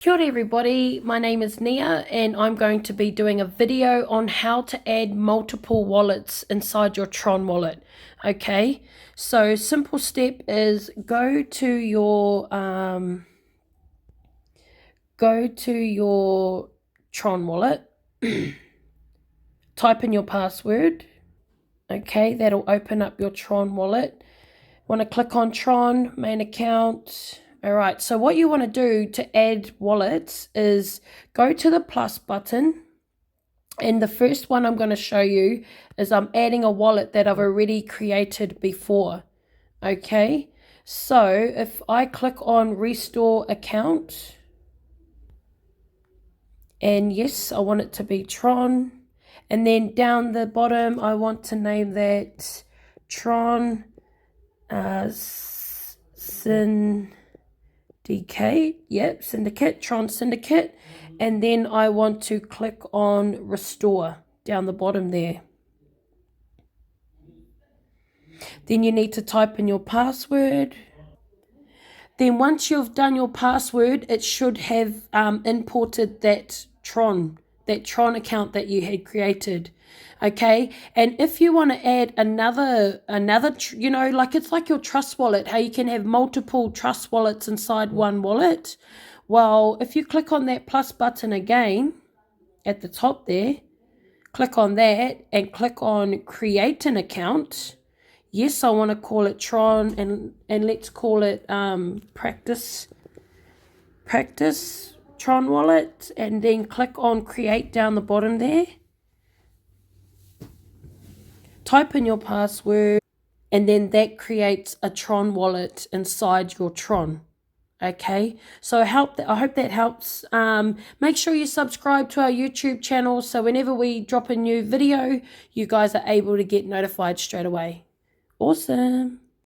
Kia ora everybody, my name is Nia and I'm going to be doing a video on how to add multiple wallets inside your Tron wallet. Okay, so simple step is go to your Tron wallet, type in your password. Okay, that'll open up your Tron wallet. Want to click on Tron, main account. All right, so what you want to do to add wallets is go to the plus button. And the first one I'm going to show you is I'm adding a wallet that I've already created before. Okay, so if I click on restore account, and yes, I want it to be Tron. And then down the bottom, I want to name that Tron Syndicate. Yep, Syndicate, Tron Syndicate. And then I want to click on restore down the bottom there. Then you need to type in your password. Then once you've done your password, it should have imported that Tron account that you had created. Okay, and if you want to add another, you know, like it's like your Trust wallet, how you can have multiple Trust wallets inside one wallet. Well, if you click on that plus button again at the top there, click on that and click on create an account. Yes, I want to call it Tron, and let's call it practice Tron wallet, and then click on create down the bottom there. Type in your password, and then that creates a Tron wallet inside your Tron. Okay, so I hope that helps. Make sure you subscribe to our YouTube channel so whenever we drop a new video, you guys are able to get notified straight away. Awesome.